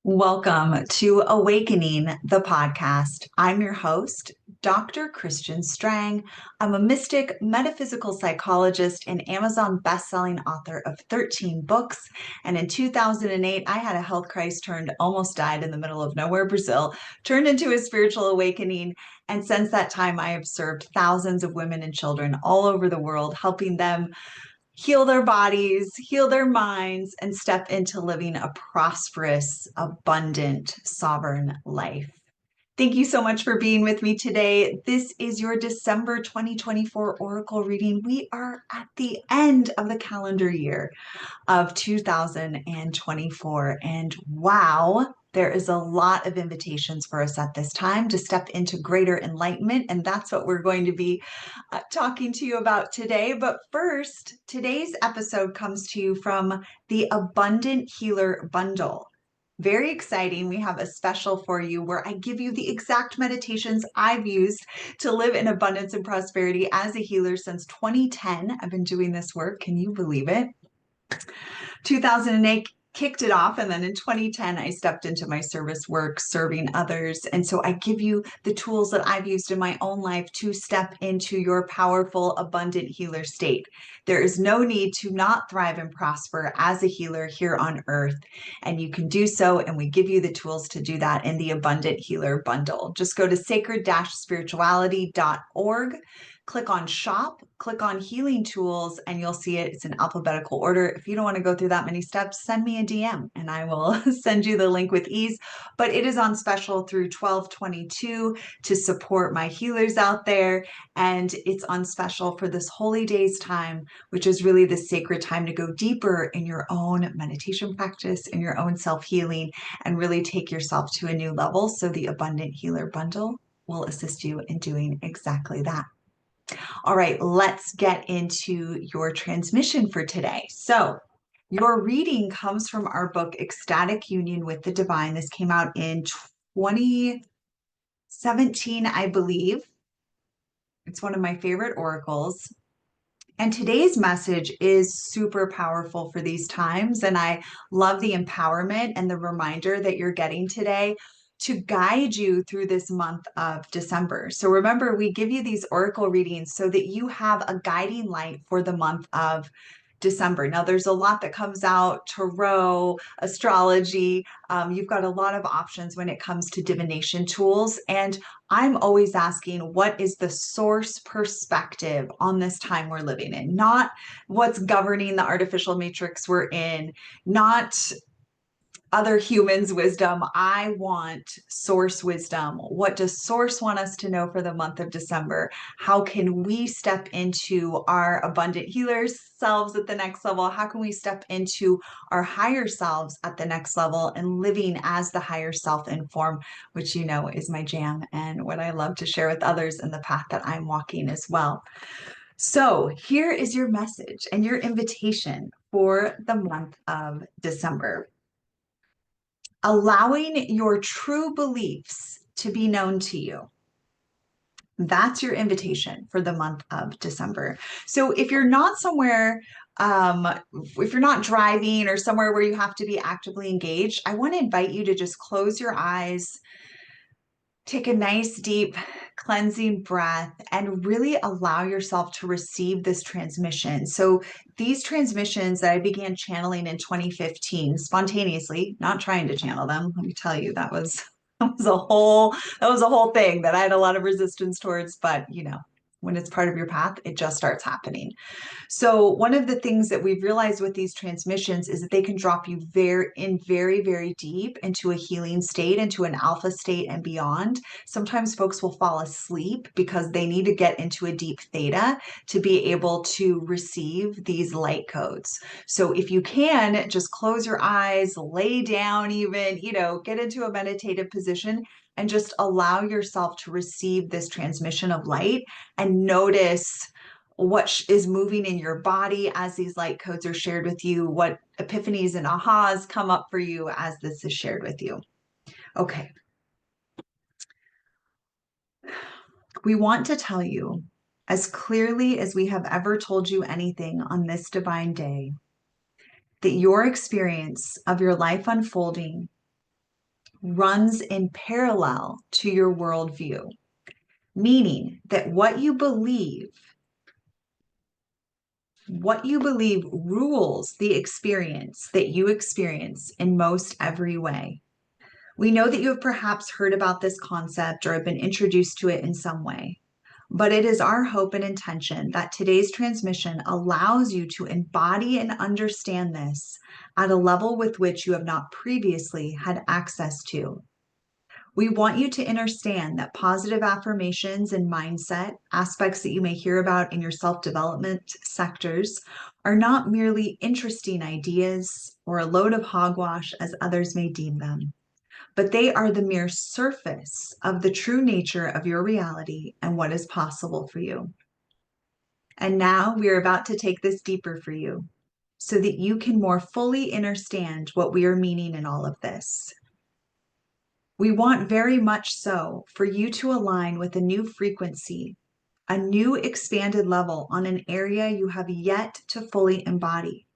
Welcome to Awakening, the podcast. I'm your host, Dr. Christian Strang. I'm a mystic, metaphysical psychologist, and Amazon best-selling author of 13 books. And in 2008, I had a health crisis, almost died in the middle of nowhere, Brazil, turned into a spiritual awakening. And since that time, I have served thousands of women and children all over the world, helping them heal their bodies, heal their minds, and step into living a prosperous, abundant, sovereign life. Thank you so much for being with me today. This is your December 2024 Oracle reading. We are at the end of the calendar year of 2024. And wow, there is a lot of invitations for us at this time to step into greater enlightenment. And that's what we're going to be talking to you about today. But first, today's episode comes to you from the Abundant Healer Bundle. Very exciting. We have a special for you where I give you the exact meditations I've used to live in abundance and prosperity as a healer since 2010. I've been doing this work. Can you believe it? 2008 kicked it off. And then in 2010, I stepped into my service work, serving others. And so I give you the tools that I've used in my own life to step into your powerful, abundant healer state. There is no need to not thrive and prosper as a healer here on earth. And you can do so. And we give you the tools to do that in the Abundant Healer Bundle. Just go to sacred-spirituality.org. Click on shop, click on healing tools, and you'll see it. It's in alphabetical order. If you don't want to go through that many steps, send me a DM and I will send you the link with ease. But it is on special through 12/22 to support my healers out there. And it's on special for this Holy Days time, which is really the sacred time to go deeper in your own meditation practice, in your own self-healing, and really take yourself to a new level. So the Abundant Healer Bundle will assist you in doing exactly that. All right, let's get into your transmission for today. So your reading comes from our book, Ecstatic Union with the Divine. This came out in 2017, I believe. It's one of my favorite oracles. And today's message is super powerful for these times. And I love the empowerment and the reminder that you're getting today to guide you through this month of December. So remember, we give you these oracle readings so that you have a guiding light for the month of December. Now, there's a lot that comes out, tarot, astrology. You've got a lot of options when it comes to divination tools. And I'm always asking, what is the source perspective on this time we're living in? Not what's governing the artificial matrix we're in, not other humans' wisdom. I want source wisdom. What does source want us to know for the month of December? How can we step into our abundant healers selves at the next level? How can we step into our higher selves at the next level and living as the higher self in form, which you know is my jam and what I love to share with others in the path that I'm walking as well. So here is your message and your invitation for the month of December. Allowing your true beliefs to be known to you. That's your invitation for the month of December. So if you're not somewhere, if you're not driving or somewhere where you have to be actively engaged, I want to invite you to just close your eyes, take a nice deep cleansing breath, and really allow yourself to receive this transmission. So these transmissions that I began channeling in 2015, spontaneously, not trying to channel them, let me tell you, that was a whole thing that I had a lot of resistance towards, but you know, when it's part of your path, it just starts happening. So one of the things that we've realized with these transmissions is that they can drop you very, very deep into a healing state, into an alpha state and beyond. Sometimes folks will fall asleep because they need to get into a deep theta to be able to receive these light codes. So if you can, just close your eyes, lay down even, you know, get into a meditative position and just allow yourself to receive this transmission of light and notice what is moving in your body as these light codes are shared with you, what epiphanies and ahas come up for you as this is shared with you. Okay. We want to tell you, as clearly as we have ever told you anything on this divine day, that your experience of your life unfolding runs in parallel to your worldview, meaning that what you believe rules the experience that you experience in most every way. We know that you have perhaps heard about this concept or have been introduced to it in some way, but it is our hope and intention that today's transmission allows you to embody and understand this at a level with which you have not previously had access to. We want you to understand that positive affirmations and mindset, aspects that you may hear about in your self-development sectors, are not merely interesting ideas or a load of hogwash as others may deem them, but they are the mere surface of the true nature of your reality and what is possible for you. And now we are about to take this deeper for you so that you can more fully understand what we are meaning in all of this. We want very much so for you to align with a new frequency, a new expanded level on an area you have yet to fully embody.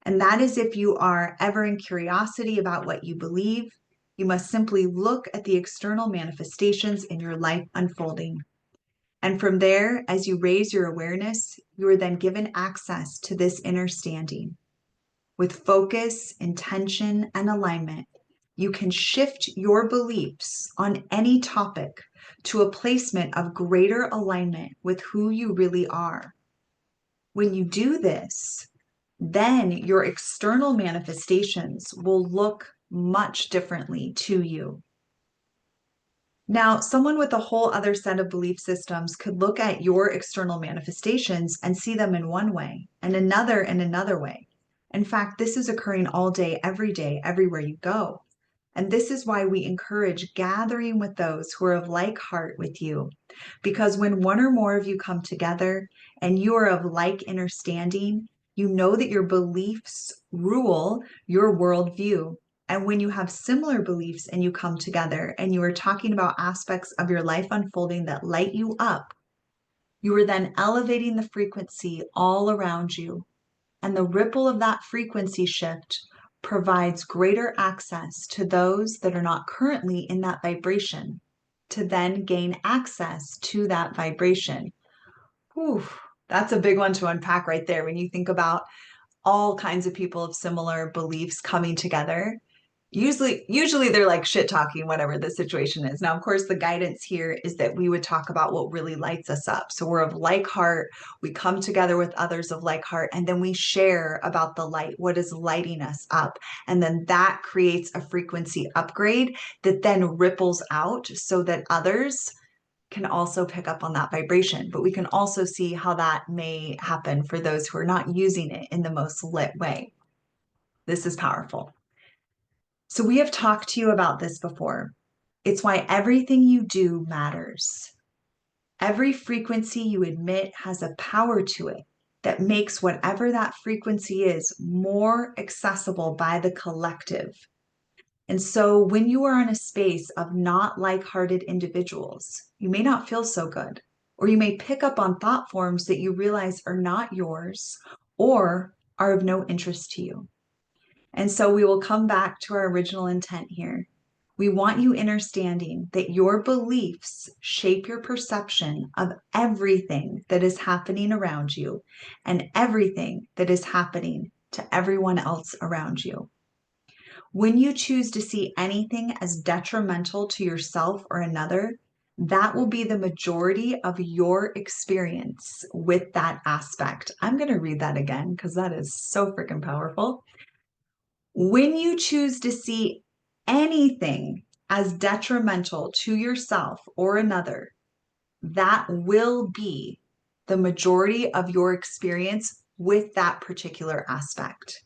And that is if you are ever in curiosity about what you believe, you must simply look at the external manifestations in your life unfolding. And from there, as you raise your awareness, you are then given access to this understanding. With focus, intention, and alignment, you can shift your beliefs on any topic to a placement of greater alignment with who you really are. When you do this, then your external manifestations will look much differently to you. Now, someone with a whole other set of belief systems could look at your external manifestations and see them in one way and another in another way. In fact, this is occurring all day, everywhere you go. And this is why we encourage gathering with those who are of like heart with you. Because when one or more of you come together and you are of like understanding, you know that your beliefs rule your worldview. And when you have similar beliefs and you come together and you are talking about aspects of your life unfolding that light you up, you are then elevating the frequency all around you. And the ripple of that frequency shift provides greater access to those that are not currently in that vibration to then gain access to that vibration. Whew, that's a big one to unpack right there when you think about all kinds of people of similar beliefs coming together. Usually they're like shit talking whatever the situation is. Now, of course, the guidance here is that we would talk about what really lights us up. So we're of like heart, we come together with others of like heart, and then we share about the light, what is lighting us up. And then that creates a frequency upgrade that then ripples out so that others can also pick up on that vibration. But we can also see how that may happen for those who are not using it in the most lit way. This is powerful. So we have talked to you about this before. It's why everything you do matters. Every frequency you emit has a power to it that makes whatever that frequency is more accessible by the collective. And so when you are in a space of not like-hearted individuals, you may not feel so good, or you may pick up on thought forms that you realize are not yours or are of no interest to you. And so we will come back to our original intent here. We want you understanding that your beliefs shape your perception of everything that is happening around you and everything that is happening to everyone else around you. When you choose to see anything as detrimental to yourself or another, that will be the majority of your experience with that aspect. I'm going to read that again because that is so freaking powerful. When you choose to see anything as detrimental to yourself or another, that will be the majority of your experience with that particular aspect.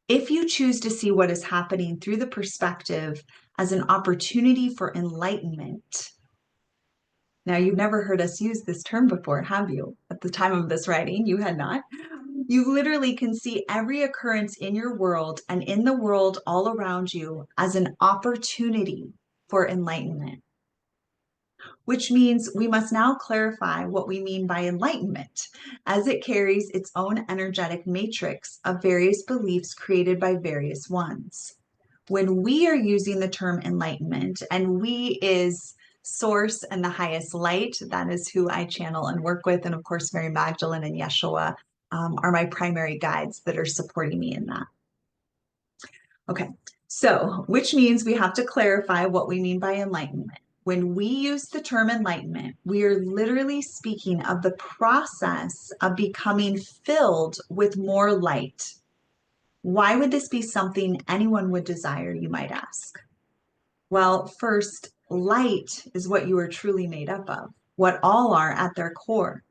If you choose to see what is happening through the perspective as an opportunity for enlightenment, now you've never heard us use this term before, have you? At the time of this writing, you had not. You literally can see every occurrence in your world and in the world all around you as an opportunity for enlightenment, which means we must now clarify what we mean by enlightenment, as it carries its own energetic matrix of various beliefs created by various ones. When we are using the term enlightenment, and we is source and the highest light, that is who I channel and work with. And of course, Mary Magdalene and Yeshua are my primary guides that are supporting me in that. Okay, so which means we have to clarify what we mean by enlightenment. When we use the term enlightenment, we are literally speaking of the process of becoming filled with more light. Why would this be something anyone would desire, you might ask? Well, first, light is what you are truly made up of, what all are at their core.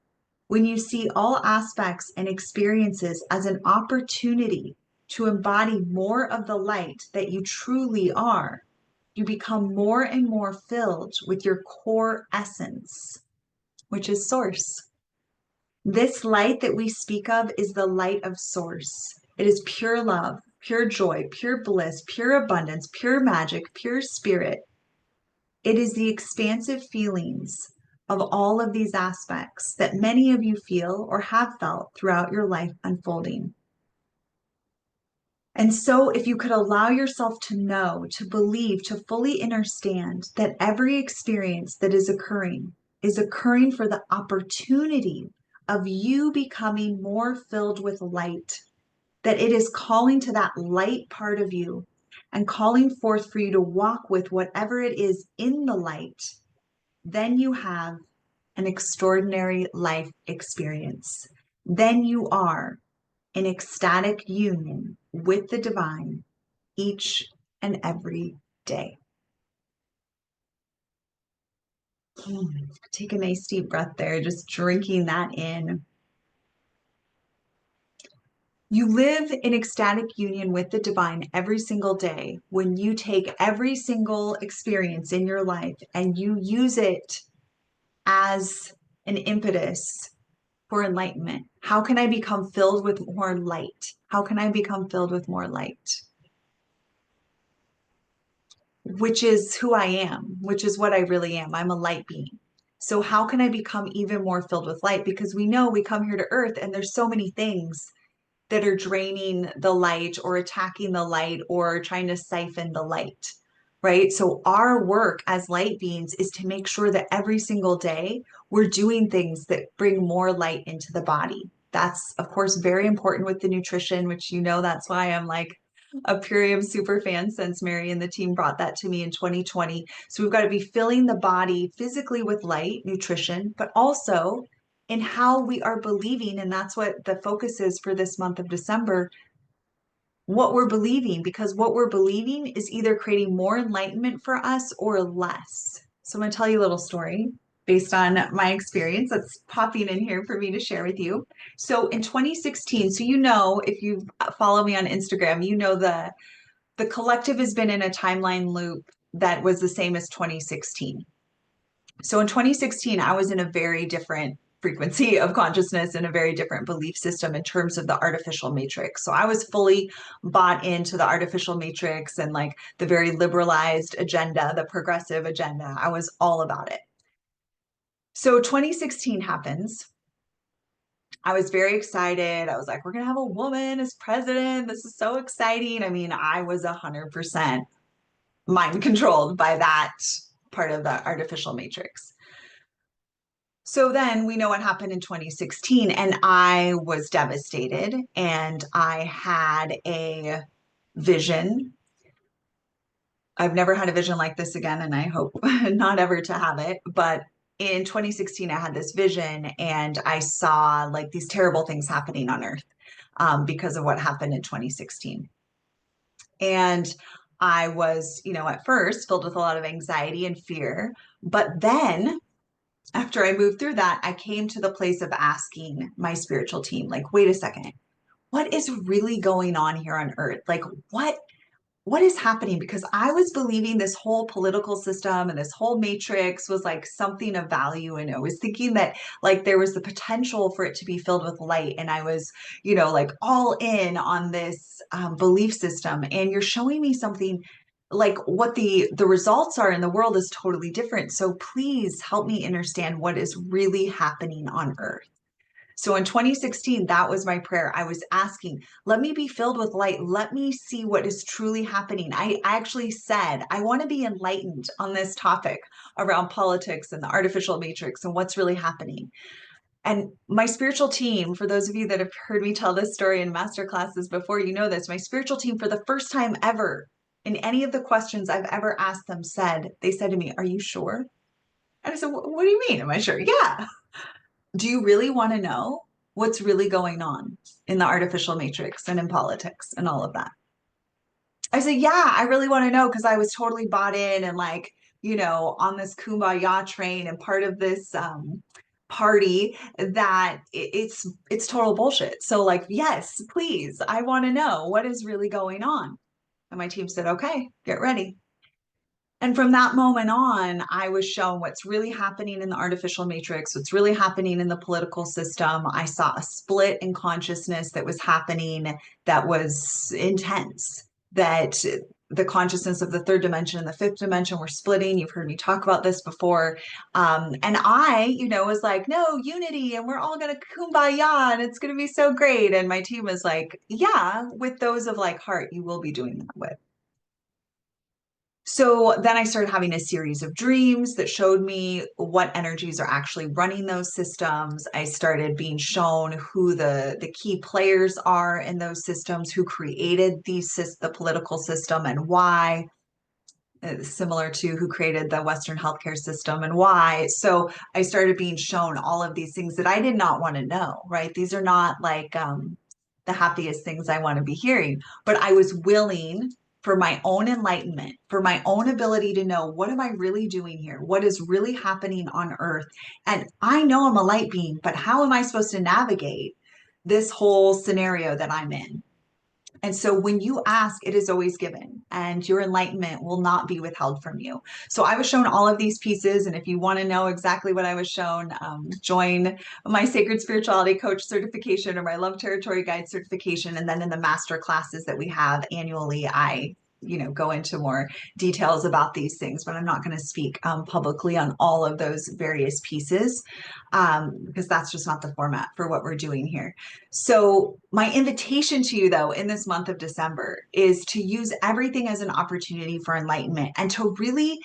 When you see all aspects and experiences as an opportunity to embody more of the light that you truly are, you become more and more filled with your core essence, which is source. This light that we speak of is the light of source. It is pure love, pure joy, pure bliss, pure abundance, pure magic, pure spirit. It is the expansive feelings of all of these aspects that many of you feel or have felt throughout your life unfolding. And so, if you could allow yourself to know, to believe, to fully understand that every experience that is occurring for the opportunity of you becoming more filled with light, that it is calling to that light part of you and calling forth for you to walk with whatever it is in the light, then you have an extraordinary life experience. Then you are in ecstatic union with the divine each and every day. Take a nice deep breath there, just drinking that in. You live in ecstatic union with the divine every single day when you take every single experience in your life and you use it as an impetus for enlightenment. How can I become filled with more light? How can I become filled with more light? Which is who I am, which is what I really am. I'm a light being. So how can I become even more filled with light? Because we know we come here to earth and there's so many things that are draining the light or attacking the light or trying to siphon the light, right? So our work as light beings is to make sure that every single day we're doing things that bring more light into the body. That's, of course, very important with the nutrition, which that's why I'm like a Purium super fan since Mary and the team brought that to me in 2020. So we've got to be filling the body physically with light, nutrition, but also in how we are believing. And that's what the focus is for this month of December, what we're believing, because what we're believing is either creating more enlightenment for us or less. So I'm going to tell you a little story based on my experience that's popping in here for me to share with you. So in 2016, so if you follow me on Instagram, the collective has been in a timeline loop that was the same as 2016. So in 2016, I was in a very different frequency of consciousness and a very different belief system in terms of the artificial matrix. So I was fully bought into the artificial matrix and like the very liberalized agenda, the progressive agenda. I was all about it. So 2016 happens. I was very excited. I was like, we're going to have a woman as president. This is so exciting. I mean, I was 100% mind controlled by that part of the artificial matrix. So then we know what happened in 2016, and I was devastated, and I had a vision. I've never had a vision like this again, and I hope not ever to have it. But in 2016, I had this vision, and I saw like these terrible things happening on Earth because of what happened in 2016. And I was, at first filled with a lot of anxiety and fear. But then after I moved through that, I came to the place of asking my spiritual team, like, wait a second, what is really going on here on earth? Like, what is happening? Because I was believing this whole political system and this whole matrix was like something of value. And I was thinking that like there was the potential for it to be filled with light. And I was, like all in on this belief system. And you're showing me something like what the results are in the world is totally different. So please help me understand what is really happening on earth. So in 2016, that was my prayer. I was asking, let me be filled with light. Let me see what is truly happening. I actually said, I want to be enlightened on this topic around politics and the artificial matrix and what's really happening. And my spiritual team, for those of you that have heard me tell this story in master classes before, you know this, my spiritual team, for the first time ever, in any of the questions I've ever asked them, they said to me, are you sure? And I said, what do you mean? Am I sure? Yeah. Do you really want to know what's really going on in the artificial matrix and in politics and all of that? I said, yeah, I really want to know because I was totally bought in and like, on this kumbaya train and part of this party that it's total bullshit. So like, yes, please, I want to know what is really going on. And my team said, okay, get ready. And from that moment on, I was shown what's really happening in the artificial matrix, what's really happening in the political system. I saw a split in consciousness that was happening that was intense, that the consciousness of the third dimension and the fifth dimension were splitting. You've heard me talk about this before. And I, was like, no, unity, and we're all going to kumbaya, and it's going to be so great. And my team was like, yeah, with those of like heart, you will be doing that with. So then I started having a series of dreams that showed me what energies are actually running those systems. I started being shown who the key players are in those systems, who created the political system and why, similar to who created the Western healthcare system and why. So I started being shown all of these things that I did not want to know, right? These are not like the happiest things I want to be hearing, but I was willing for my own enlightenment, for my own ability to know what am I really doing here? What is really happening on earth? And I know I'm a light being, but how am I supposed to navigate this whole scenario that I'm in? And so when you ask, it is always given, and your enlightenment will not be withheld from you. So I was shown all of these pieces. And if you want to know exactly what I was shown, join my Sacred Spirituality Coach certification or my Love Territory Guide certification. And then in the master classes that we have annually, I go into more details about these things, but I'm not going to speak publicly on all of those various pieces because that's just not the format for what we're doing here. So my invitation to you, though, in this month of December is to use everything as an opportunity for enlightenment and to really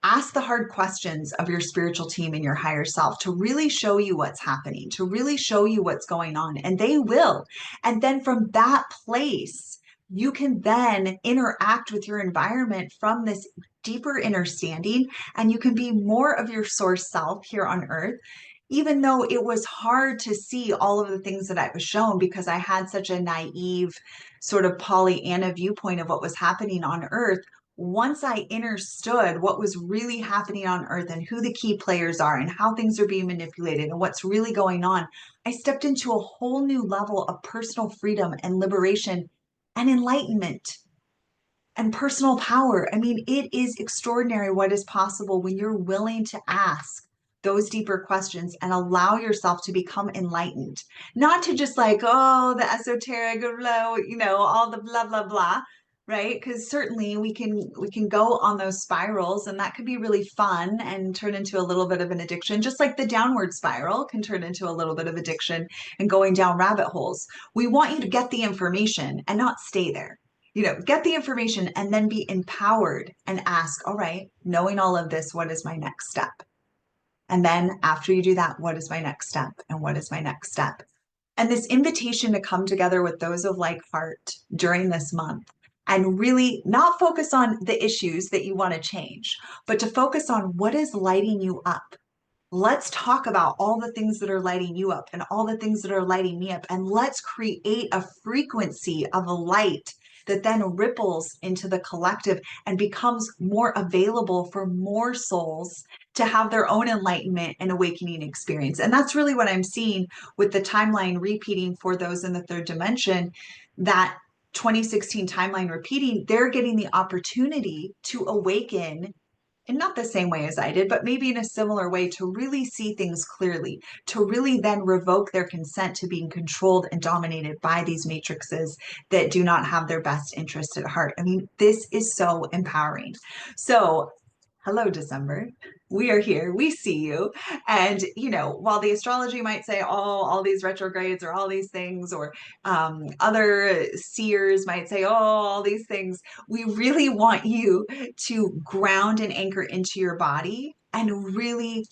ask the hard questions of your spiritual team and your higher self, to really show you what's happening, to really show you what's going on, and they will. And then from that place, you can then interact with your environment from this deeper understanding, and you can be more of your source self here on earth. Even though it was hard to see all of the things that I was shown because I had such a naive sort of Pollyanna viewpoint of what was happening on earth, once I understood what was really happening on earth and who the key players are and how things are being manipulated and what's really going on, I stepped into a whole new level of personal freedom and liberation and enlightenment and personal power. I mean, it is extraordinary what is possible when you're willing to ask those deeper questions and allow yourself to become enlightened, not to just like, oh, the esoteric, all the blah, blah, blah, right? Because certainly we can go on those spirals, and that could be really fun and turn into a little bit of an addiction, just like the downward spiral can turn into a little bit of addiction and going down rabbit holes. We want you to get the information and not stay there. Get the information and then be empowered and ask, all right, knowing all of this, what is my next step? And then after you do that, what is my next step? And what is my next step? And this invitation to come together with those of like heart during this month and really not focus on the issues that you want to change, but to focus on what is lighting you up. Let's talk about all the things that are lighting you up and all the things that are lighting me up. And let's create a frequency of a light that then ripples into the collective and becomes more available for more souls to have their own enlightenment and awakening experience. And that's really what I'm seeing with the timeline repeating for those in the third dimension, that 2016 timeline repeating, they're getting the opportunity to awaken in not the same way as I did, but maybe in a similar way, to really see things clearly, to really then revoke their consent to being controlled and dominated by these matrices that do not have their best interest at heart. I mean, this is so empowering. So Hello, December. We are here. We see you. And, while the astrology might say, oh, all these retrogrades or all these things, or other seers might say, oh, all these things, we really want you to ground and anchor into your body and really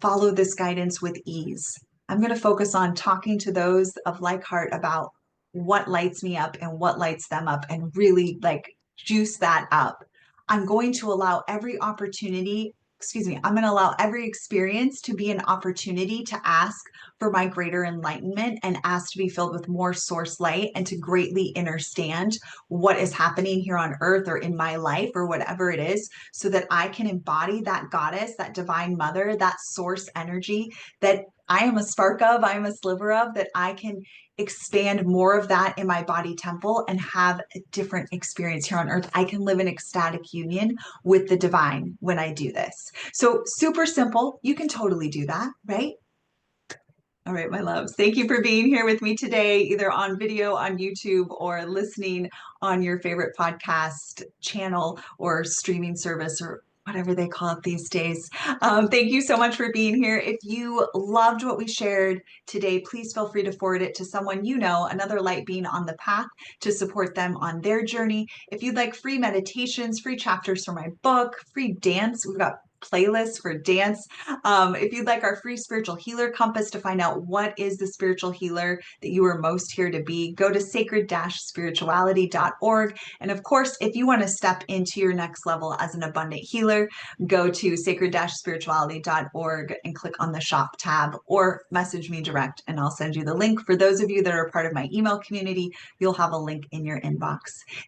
follow this guidance with ease. I'm going to focus on talking to those of like heart about what lights me up and what lights them up and really like juice that up. I'm going to allow every opportunity, excuse me, I'm going to allow every experience to be an opportunity to ask for my greater enlightenment and ask to be filled with more source light and to greatly understand what is happening here on earth or in my life or whatever it is, so that I can embody that goddess, that divine mother, that source energy that I am a spark of, I am a sliver of, that I can expand more of that in my body temple and have a different experience here on earth. I can live in ecstatic union with the divine when I do this. So super simple. You can totally do that, right? All right, my loves. Thank you for being here with me today, either on video on YouTube or listening on your favorite podcast channel or streaming service or whatever they call it these days. Thank you so much for being here. If you loved what we shared today, please feel free to forward it to someone you know, another light being on the path, to support them on their journey. If you'd like free meditations, free chapters from my book, free dance, we've got playlists for dance. If you'd like our free spiritual healer compass to find out what is the spiritual healer that you are most here to be, go to sacred-spirituality.org. And of course, if you want to step into your next level as an abundant healer, go to sacred-spirituality.org and click on the shop tab or message me direct and I'll send you the link. For those of you that are part of my email community, you'll have a link in your inbox.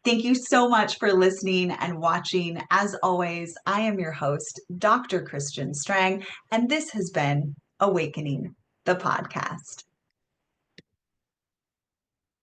Thank you so much for listening and watching. As always, I am your host, Dr. Christian Strang, and this has been Awakening the Podcast.